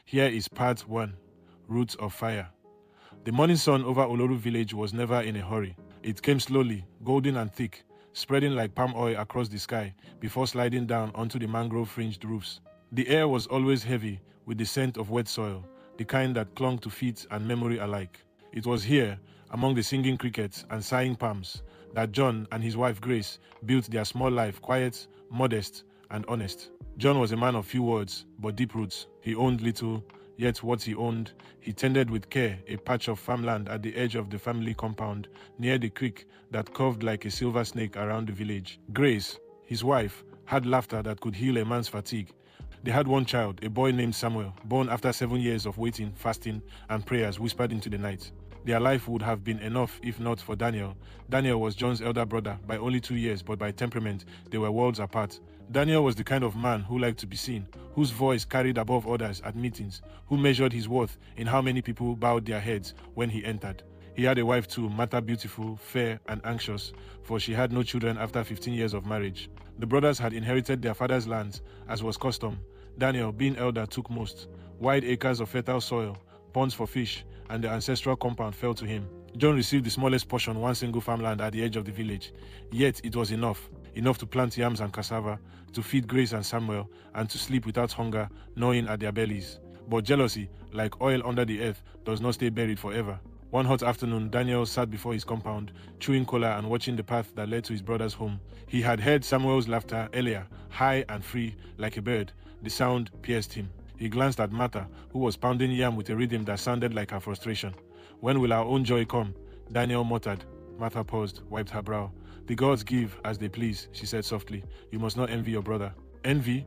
Here is part 1, Roots of Fire. The morning sun over Oloru village was never in a hurry. It came slowly, golden and thick, spreading like palm oil across the sky before sliding down onto the mangrove-fringed roofs. The air was always heavy with the scent of wet soil, the kind that clung to feet and memory alike. It was here, among the singing crickets and sighing palms, that John and his wife Grace built their small life quiet, modest, and honest. John was a man of few words, but deep roots. He owned little, yet what he owned, he tended with care a patch of farmland at the edge of the family compound, near the creek that curved like a silver snake around the village. Grace, his wife, had laughter that could heal a man's fatigue. They had one child, a boy named Samuel, born after 7 years of waiting, fasting, and prayers whispered into the night. Their life would have been enough if not for Daniel. Daniel was John's elder brother by only 2 years, but by temperament, they were worlds apart. Daniel was the kind of man who liked to be seen, whose voice carried above others at meetings, who measured his worth in how many people bowed their heads when he entered. He had a wife too, Martha, beautiful, fair, and anxious, for she had no children after 15 years of marriage. The brothers had inherited their father's lands, as was custom. Daniel, being elder, took most. Wide acres of fertile soil, ponds for fish, and the ancestral compound fell to him. John received the smallest portion, one single farmland at the edge of the village. Yet it was enough to plant yams and cassava, to feed Grace and Samuel, and to sleep without hunger, gnawing at their bellies. But jealousy, like oil under the earth, does not stay buried forever. One hot afternoon, Daniel sat before his compound, chewing cola and watching the path that led to his brother's home. He had heard Samuel's laughter earlier, high and free, like a bird. The sound pierced him. He glanced at Martha, who was pounding yam with a rhythm that sounded like her frustration. "When will our own joy come?" Daniel muttered. Martha paused, wiped her brow. "The gods give as they please," she said softly. "You must not envy your brother." "Envy?"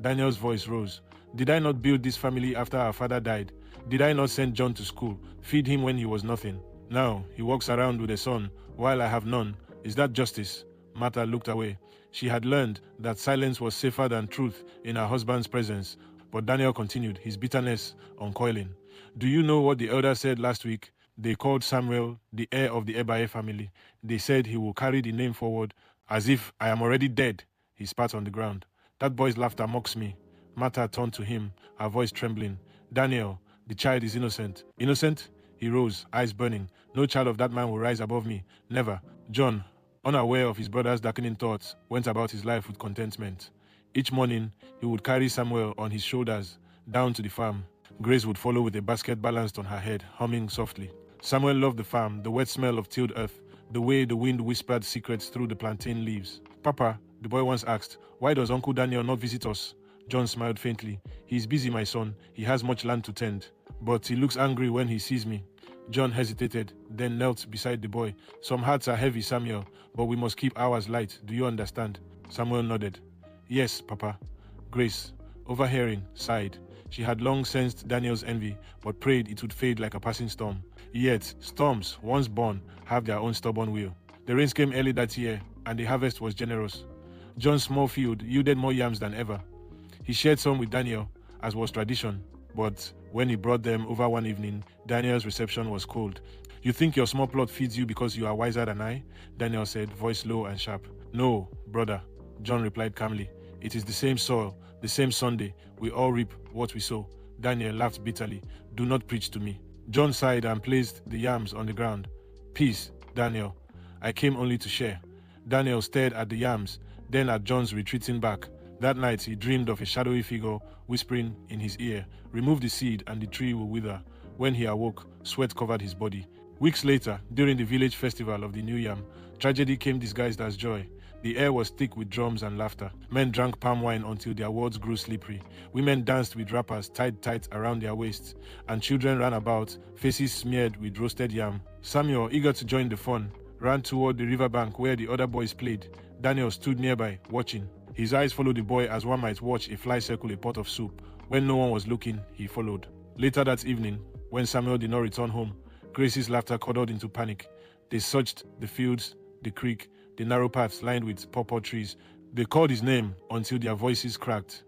Daniel's voice rose. "Did I not build this family after our father died? Did I not send John to school, feed him when he was nothing? Now he walks around with a son, while I have none. Is that justice?" Martha looked away. She had learned that silence was safer than truth in her husband's presence. But Daniel continued, his bitterness uncoiling. "Do you know what the elders said last week? They called Samuel the heir of the Ebae family. They said he will carry the name forward as if I am already dead." He spat on the ground. "That boy's laughter mocks me." Martha turned to him, her voice trembling. "Daniel, the child is innocent." "Innocent?" He rose, eyes burning. "No child of that man will rise above me. Never." John, unaware of his brother's darkening thoughts, went about his life with contentment. Each morning, he would carry Samuel on his shoulders down to the farm. Grace would follow with a basket balanced on her head, humming softly. Samuel loved the farm, the wet smell of tilled earth, the way the wind whispered secrets through the plantain leaves. "Papa," the boy once asked, "why does Uncle Daniel not visit us?" John smiled faintly. "He is busy, my son. He has much land to tend. But he looks angry when he sees me." John hesitated, then knelt beside the boy. "Some hearts are heavy, Samuel, but we must keep ours light. Do you understand?" Samuel nodded. "Yes, Papa." Grace, overhearing, sighed. She had long sensed Daniel's envy, but prayed it would fade like a passing storm. Yet, storms, once born, have their own stubborn will. The rains came early that year, and the harvest was generous. John's small field yielded more yams than ever. He shared some with Daniel, as was tradition, but when he brought them over one evening, Daniel's reception was cold. "You think your small plot feeds you because you are wiser than I?" Daniel said, voice low and sharp. "No, brother," John replied calmly. "It is the same soil, the same Sunday. We all reap what we sow." Daniel laughed bitterly. "Do not preach to me." John sighed and placed the yams on the ground. "Peace, Daniel. I came only to share." Daniel stared at the yams, then at John's retreating back. That night he dreamed of a shadowy figure whispering in his ear, "Remove the seed and the tree will wither." When he awoke, sweat covered his body. Weeks later, during the village festival of the New Yam, tragedy came disguised as joy. The air was thick with drums and laughter. Men drank palm wine until their words grew slippery. Women danced with wrappers tied tight around their waists, and children ran about, faces smeared with roasted yam. Samuel, eager to join the fun, ran toward the riverbank where the other boys played. Daniel stood nearby, watching. His eyes followed the boy as one might watch a fly circle a pot of soup. When no one was looking, he followed. Later that evening, when Samuel did not return home, Grace's laughter curdled into panic. They searched the fields, the creek, the narrow paths lined with pawpaw trees. They called his name until their voices cracked.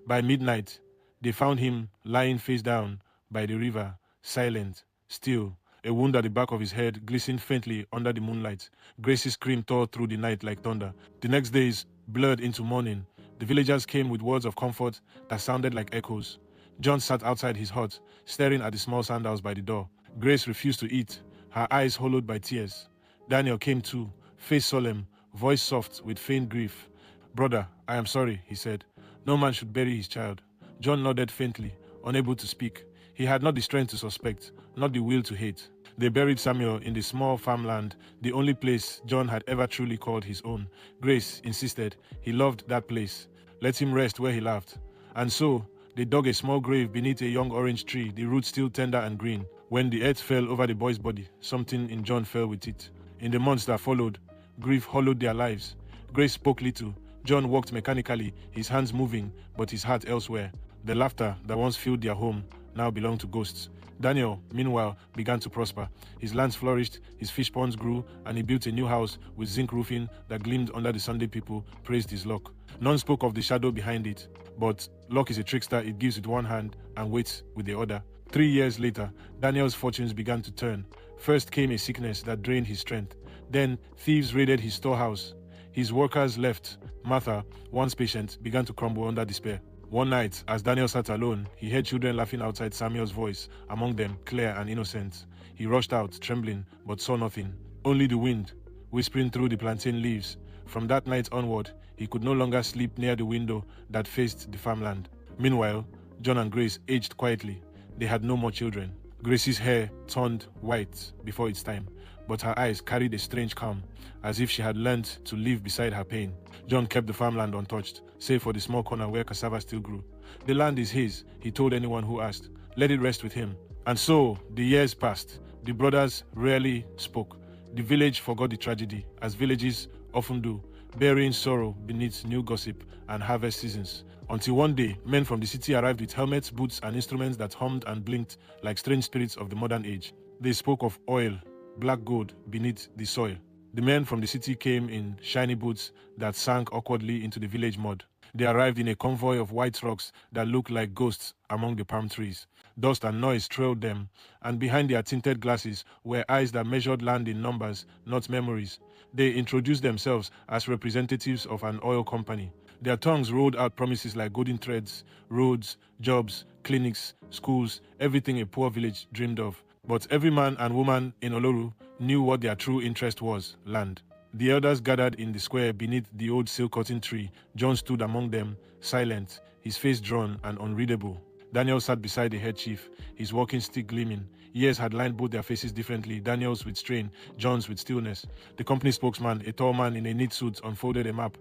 By midnight, they found him lying face down by the river, silent, still. A wound at the back of his head glistened faintly under the moonlight. Grace's scream tore through the night like thunder. The next days blurred into morning. The villagers came with words of comfort that sounded like echoes. John sat outside his hut, staring at the small sandals by the door. Grace refused to eat, her eyes hollowed by tears. Daniel came too, face solemn, voice soft with faint grief. "Brother, I am sorry," he said. "No man should bury his child." John nodded faintly, unable to speak. He had not the strength to suspect, not the will to hate. They buried Samuel in the small farmland, the only place John had ever truly called his own. Grace insisted he loved that place. Let him rest where he loved. And so, they dug a small grave beneath a young orange tree, the roots still tender and green. When the earth fell over the boy's body, something in John fell with it. In the months that followed, grief hollowed their lives. Grace spoke little. John walked mechanically, his hands moving, but his heart elsewhere. The laughter that once filled their home now belonged to ghosts. Daniel, meanwhile, began to prosper. His lands flourished, his fish ponds grew, and he built a new house with zinc roofing that gleamed under the Sunday people praised his luck. None spoke of the shadow behind it, but luck is a trickster. It gives with one hand and waits with the other. 3 years later, Daniel's fortunes began to turn. First came a sickness that drained his strength. Then thieves raided his storehouse. His workers left. Martha, once patient, began to crumble under despair. One night, as Daniel sat alone, he heard children laughing outside Samuel's voice, among them clear and innocent. He rushed out, trembling, but saw nothing. Only the wind, whispering through the plantain leaves. From that night onward, he could no longer sleep near the window that faced the farmland. Meanwhile, John and Grace aged quietly. They had no more children. Grace's hair turned white before its time, but her eyes carried a strange calm, as if she had learned to live beside her pain. John kept the farmland untouched, save for the small corner where cassava still grew. The land is his, he told anyone who asked. Let it rest with him. And so, the years passed. The brothers rarely spoke. The village forgot the tragedy, as villages often do, burying sorrow beneath new gossip and harvest seasons. Until one day, men from the city arrived with helmets, boots, and instruments that hummed and blinked like strange spirits of the modern age. They spoke of oil, black gold beneath the soil. The men from the city came in shiny boots that sank awkwardly into the village mud. They arrived in a convoy of white rocks that looked like ghosts among the palm trees. Dust and noise trailed them, and behind their tinted glasses were eyes that measured land in numbers, not memories. They introduced themselves as representatives of an oil company. Their tongues rolled out promises like golden threads, roads, jobs, clinics, schools, everything a poor village dreamed of. But every man and woman in Oloru knew what their true interest was: land. The elders gathered in the square beneath the old silk cotton tree. John stood among them, silent, his face drawn and unreadable. Daniel sat beside the head chief, his walking stick gleaming. Years had lined both their faces differently, Daniel's with strain, John's with stillness. The company spokesman, a tall man in a neat suit, unfolded a map.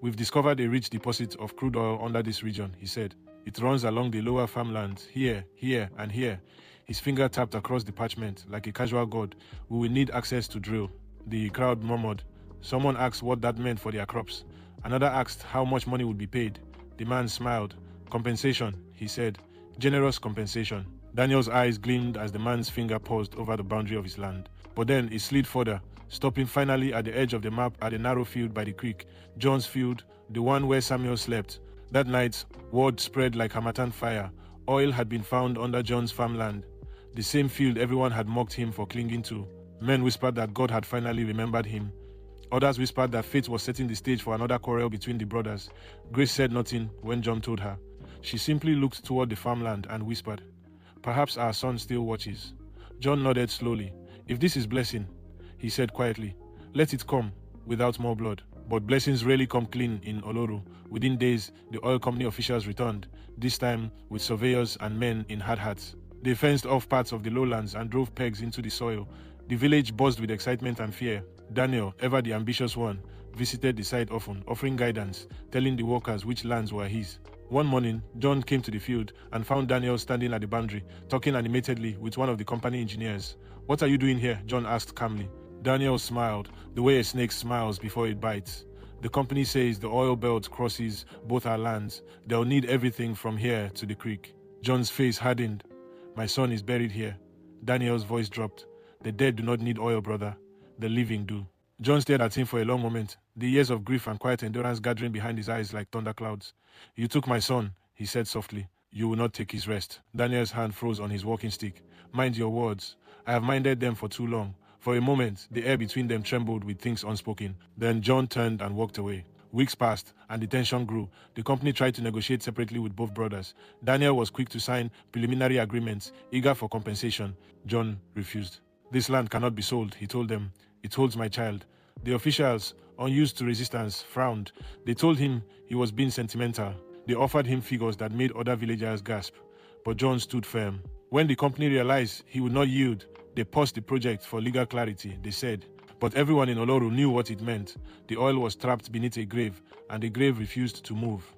"We've discovered a rich deposit of crude oil under this region," he said. "It runs along the lower farmlands, here, here, and here." His finger tapped across the parchment like a casual god. "We will need access to drill." The crowd murmured. Someone asked what that meant for their crops. Another asked how much money would be paid. The man smiled. "Compensation," he said. "Generous compensation." Daniel's eyes gleamed as the man's finger paused over the boundary of his land. But then it slid further, stopping finally at the edge of the map at a narrow field by the creek. John's field, the one where Samuel slept. That night, word spread like Hamatan fire. Oil had been found under John's farmland. The same field everyone had mocked him for clinging to. Men whispered that God had finally remembered him. Others whispered that fate was setting the stage for another quarrel between the brothers. Grace said nothing when John told her. She simply looked toward the farmland and whispered, "Perhaps our son still watches." John nodded slowly. "If this is blessing," he said quietly, "let it come without more blood." But blessings rarely come clean in Oloru. Within days, the oil company officials returned, this time with surveyors and men in hard hats. They fenced off parts of the lowlands and drove pegs into the soil. The village buzzed with excitement and fear. Daniel, ever the ambitious one, visited the site often, offering guidance, telling the workers which lands were his. One morning, John came to the field and found Daniel standing at the boundary, talking animatedly with one of the company engineers. "What are you doing here?" John asked calmly. Daniel smiled, the way a snake smiles before it bites. "The company says the oil belt crosses both our lands. They'll need everything from here to the creek." John's face hardened. "My son is buried here." Daniel's voice dropped. "The dead do not need oil, brother. The living do." John stared at him for a long moment, the years of grief and quiet endurance gathering behind his eyes like thunderclouds. "You took my son," he said softly. "You will not take his rest." Daniel's hand froze on his walking stick. "Mind your words. I have minded them for too long." For a moment, the air between them trembled with things unspoken. Then John turned and walked away. Weeks passed, and the tension grew. The company tried to negotiate separately with both brothers. Daniel was quick to sign preliminary agreements, eager for compensation. John refused. "This land cannot be sold," he told them. "It holds my child." The officials, unused to resistance, frowned. They told him he was being sentimental. They offered him figures that made other villagers gasp. But John stood firm. When the company realized he would not yield, they paused the project for legal clarity, they said. But everyone in Oloru knew what it meant. The oil was trapped beneath a grave, and the grave refused to move.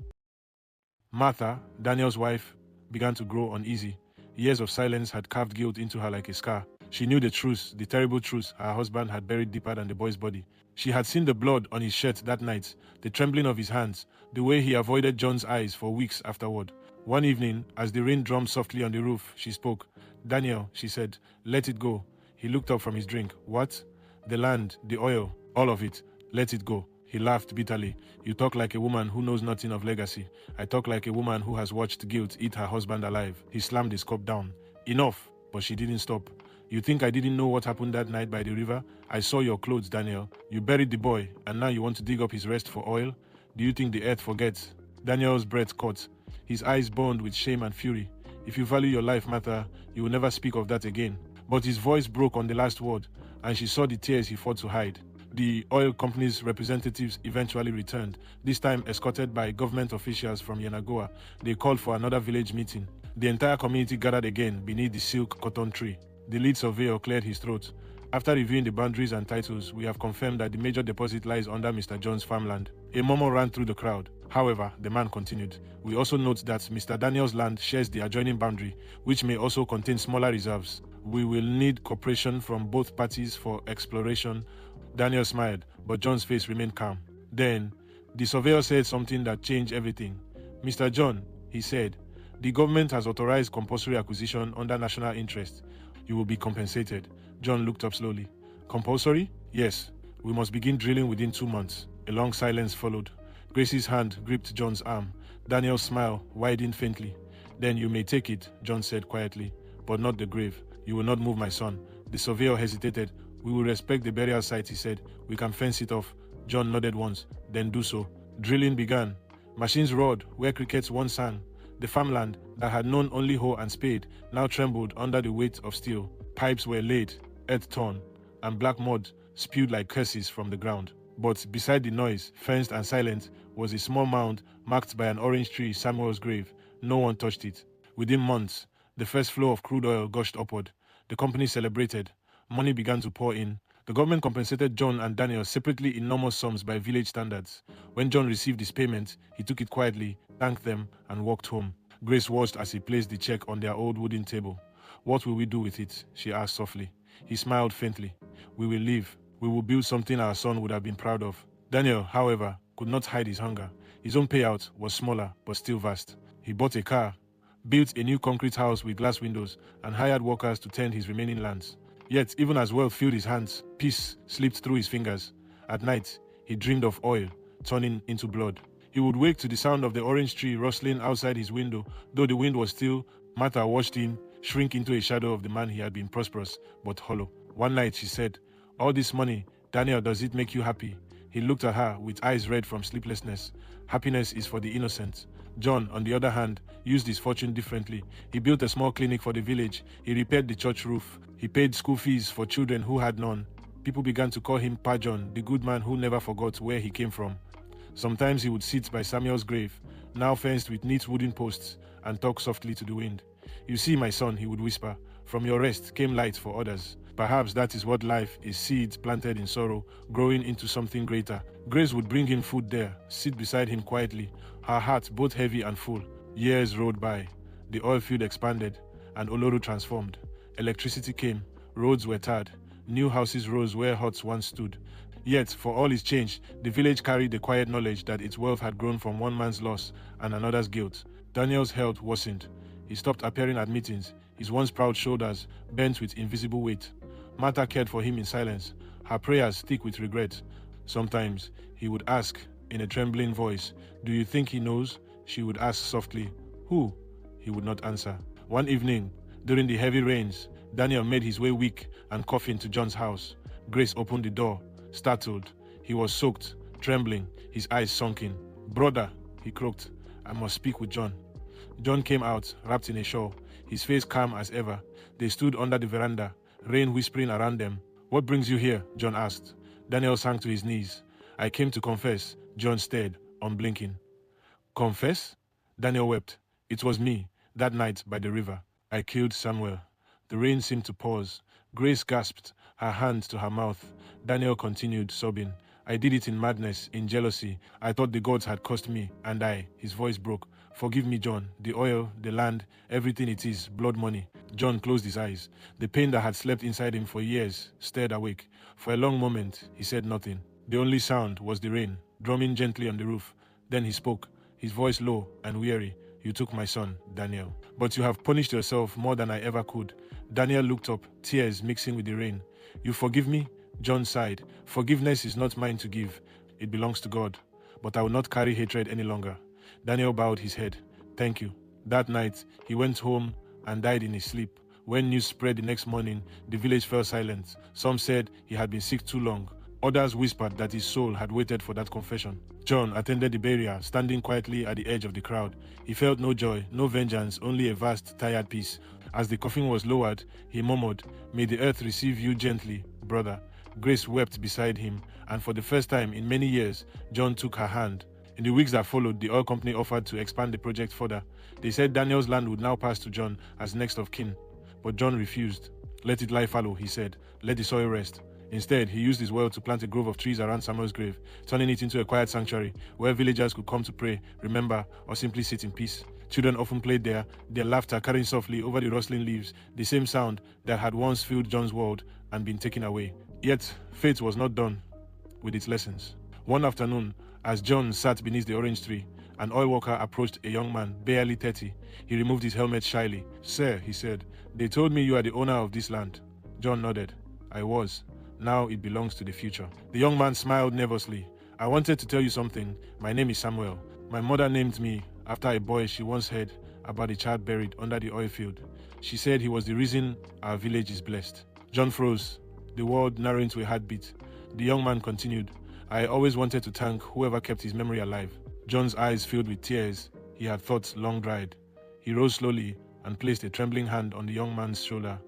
Martha, Daniel's wife, began to grow uneasy. Years of silence had carved guilt into her like a scar. She knew the truth, the terrible truth her husband had buried deeper than the boy's body. She had seen the blood on his shirt that night, the trembling of his hands, the way he avoided John's eyes for weeks afterward. One evening, as the rain drummed softly on the roof, she spoke. "Daniel," she said, "let it go." He looked up from his drink. "What?" "The land, the oil, all of it. Let it go." He laughed bitterly. "You talk like a woman who knows nothing of legacy. I talk like a woman who has watched guilt eat her husband alive." He slammed his cup down. "Enough." But she didn't stop. "You think I didn't know what happened that night by the river? I saw your clothes, Daniel. You buried the boy, and now you want to dig up his rest for oil? Do you think the earth forgets?" Daniel's breath caught. His eyes burned with shame and fury. "If you value your life, Martha, you will never speak of that again." But his voice broke on the last word, and she saw the tears he fought to hide. The oil company's representatives eventually returned, this time escorted by government officials from Yenagoa. They called for another village meeting. The entire community gathered again beneath the silk cotton tree. The lead surveyor cleared his throat. "After reviewing the boundaries and titles, we have confirmed that the major deposit lies under Mr. John's farmland." A murmur ran through the crowd. However, the man continued. "We also note that Mr. Daniel's land shares the adjoining boundary, which may also contain smaller reserves. We will need cooperation from both parties for exploration." Daniel smiled, but John's face remained calm. Then, the surveyor said something that changed everything. "Mr. John," he said, "the government has authorized compulsory acquisition under national interest. You will be compensated." John looked up slowly. "Compulsory?" "Yes. We must begin drilling within 2 months." A long silence followed. Gracie's hand gripped John's arm. Daniel's smile widened faintly. "Then you may take it," John said quietly, "but not the grave. You will not move my son." The surveyor hesitated. "We will respect the burial site," he said. "We can fence it off." John nodded once. "Then do so." Drilling began. Machines roared where crickets once sang. The farmland, that had known only hoe and spade, now trembled under the weight of steel. Pipes were laid, earth torn, and black mud spewed like curses from the ground. But beside the noise, fenced and silent, was a small mound marked by an orange tree, Samuel's grave. No one touched it. Within months, the first flow of crude oil gushed upward. The company celebrated. Money began to pour in. The government compensated John and Daniel separately enormous sums by village standards. When John received his payment, he took it quietly, thanked them, and walked home. Grace watched as he placed the check on their old wooden table. "What will we do with it?" she asked softly. He smiled faintly. "We will live. We will build something our son would have been proud of." Daniel, however, could not hide his hunger. His own payout was smaller, but still vast. He bought a car, built a new concrete house with glass windows, and hired workers to tend his remaining lands. Yet, even as wealth filled his hands, peace slipped through his fingers. At night, he dreamed of oil, turning into blood. He would wake to the sound of the orange tree rustling outside his window. Though the wind was still, Martha watched him shrink into a shadow of the man he had been prosperous, but hollow. One night, she said, "All this money, Daniel, does it make you happy?" He looked at her with eyes red from sleeplessness. "Happiness is for the innocent." John, on the other hand, used his fortune differently. He built a small clinic for the village. He repaired the church roof. He paid school fees for children who had none. People began to call him Pa John, the good man who never forgot where he came from. Sometimes he would sit by Samuel's grave, now fenced with neat wooden posts, and talk softly to the wind. "You see, my son," he would whisper, "from your rest came light for others. Perhaps that is what life is, seeds planted in sorrow, growing into something greater." Grace would bring him food there, sit beside him quietly, her heart both heavy and full. Years rode by. The oil field expanded, and Oloru transformed. Electricity came, roads were tarred, new houses rose where huts once stood. Yet, for all its change, the village carried the quiet knowledge that its wealth had grown from one man's loss and another's guilt. Daniel's health worsened. He stopped appearing at meetings, his once proud shoulders bent with invisible weight. Martha cared for him in silence, her prayers thick with regret. Sometimes, he would ask, in a trembling voice, "Do you think he knows?" She would ask softly, "Who?" He would not answer. One evening, during the heavy rains, Daniel made his way weak and coughing to John's house. Grace opened the door, startled. He was soaked, trembling, his eyes sunken. "Brother," he croaked, "I must speak with John." John came out, wrapped in a shawl, his face calm as ever. They stood under the veranda, rain whispering around them. "What brings you here?" John asked. Daniel sank to his knees. "I came to confess." John stared, unblinking. "Confess?" Daniel wept. "It was me, that night by the river. I killed Samuel." The rain seemed to pause. Grace gasped, her hand to her mouth. Daniel continued, sobbing. "I did it in madness, in jealousy. I thought the gods had cursed me, and his voice broke. "Forgive me, John. The oil, the land, everything it is, blood money." John closed his eyes. The pain that had slept inside him for years stirred awake. For a long moment, he said nothing. The only sound was the rain, drumming gently on the roof. Then he spoke, his voice low and weary. "You took my son, Daniel. But you have punished yourself more than I ever could." Daniel looked up, tears mixing with the rain. "You forgive me?" John sighed. "Forgiveness is not mine to give. It belongs to God. But I will not carry hatred any longer." Daniel bowed his head. "Thank you." That night, he went home and died in his sleep. When news spread the next morning, the village fell silent. Some said he had been sick too long. Others whispered that his soul had waited for that confession. John attended the burial, standing quietly at the edge of the crowd. He felt no joy, no vengeance, only a vast, tired peace. As the coffin was lowered, he murmured, "May the earth receive you gently, brother." Grace wept beside him, and for the first time in many years, John took her hand. In the weeks that followed, the oil company offered to expand the project further. They said Daniel's land would now pass to John as next of kin. But John refused. "Let it lie fallow," he said. "Let the soil rest." Instead, he used his wealth to plant a grove of trees around Samuel's grave, turning it into a quiet sanctuary where villagers could come to pray, remember, or simply sit in peace. Children often played there, their laughter carrying softly over the rustling leaves, the same sound that had once filled John's world and been taken away. Yet, fate was not done with its lessons. One afternoon, as John sat beneath the orange tree, an oil worker approached a young man, barely 30. He removed his helmet shyly. "Sir," he said, "they told me you are the owner of this land." John nodded. "I was. Now it belongs to the future." The young man smiled nervously. "I wanted to tell you something. My name is Samuel. My mother named me after a boy she once heard about a child buried under the oil field. She said he was the reason our village is blessed." John froze, the world narrowing to a heartbeat. The young man continued, "I always wanted to thank whoever kept his memory alive." John's eyes filled with tears he had thought long dried. He rose slowly and placed a trembling hand on the young man's shoulder.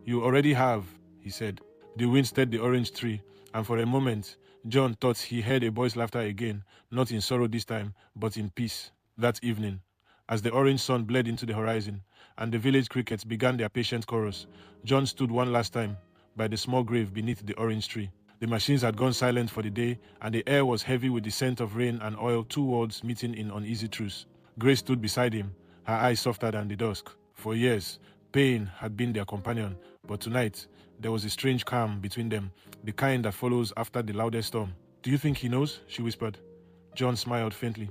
"You already have," he said. The wind stirred the orange tree, and for a moment, John thought he heard a boy's laughter again, not in sorrow this time, but in peace. That evening, as the orange sun bled into the horizon, and the village crickets began their patient chorus, John stood one last time by the small grave beneath the orange tree. The machines had gone silent for the day, and the air was heavy with the scent of rain and oil, two worlds meeting in uneasy truce. Grace stood beside him, her eyes softer than the dusk. For years, pain had been their companion, but tonight, there was a strange calm between them, the kind that follows after the loudest storm. "Do you think he knows?" she whispered. John smiled faintly.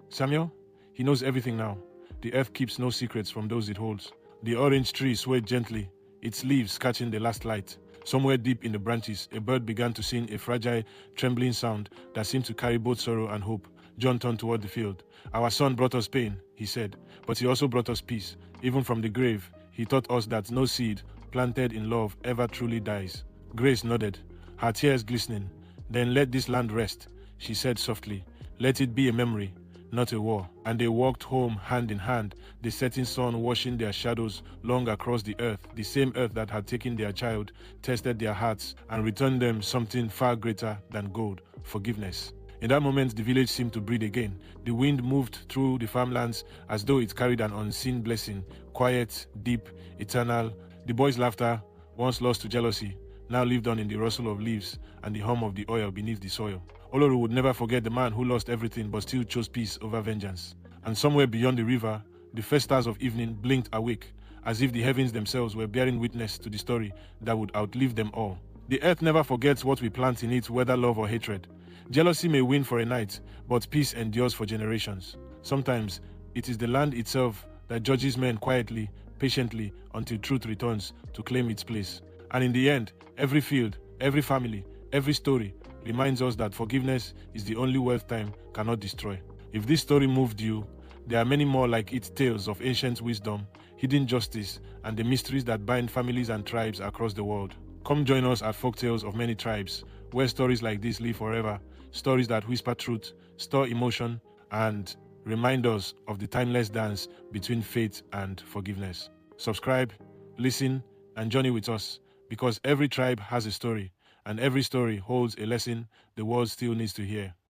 "Samuel, he knows everything now. The earth keeps no secrets from those it holds." The orange tree swayed gently, its leaves catching the last light. Somewhere deep in the branches, a bird began to sing a fragile, trembling sound that seemed to carry both sorrow and hope. John turned toward the field. "Our son brought us pain," he said, "but he also brought us peace. Even from the grave, he taught us that no seed planted in love ever truly dies." Grace nodded, her tears glistening. "Then let this land rest," she said softly. "Let it be a memory, not a war." And they walked home hand in hand, the setting sun washing their shadows long across the earth, the same earth that had taken their child, tested their hearts, and returned them something far greater than gold: forgiveness. In that moment, the village seemed to breathe again. The wind moved through the farmlands as though it carried an unseen blessing, quiet, deep, eternal. The boys' laughter, once lost to jealousy, now lived on in the rustle of leaves and the hum of the oil beneath the soil. Oloru would never forget the man who lost everything but still chose peace over vengeance. And somewhere beyond the river, the first stars of evening blinked awake, as if the heavens themselves were bearing witness to the story that would outlive them all. The earth never forgets what we plant in it, whether love or hatred. Jealousy may win for a night, but peace endures for generations. Sometimes, it is the land itself that judges men quietly, patiently, until truth returns to claim its place. And in the end, every field, every family, every story reminds us that forgiveness is the only wealth time cannot destroy. If this story moved you, there are many more like it, tales of ancient wisdom, hidden justice, and the mysteries that bind families and tribes across the world. Come join us at Folktales of Many Tribes, where stories like this live forever, stories that whisper truth, store emotion, and remind us of the timeless dance between faith and forgiveness. Subscribe, listen, and journey with us, because every tribe has a story, and every story holds a lesson the world still needs to hear.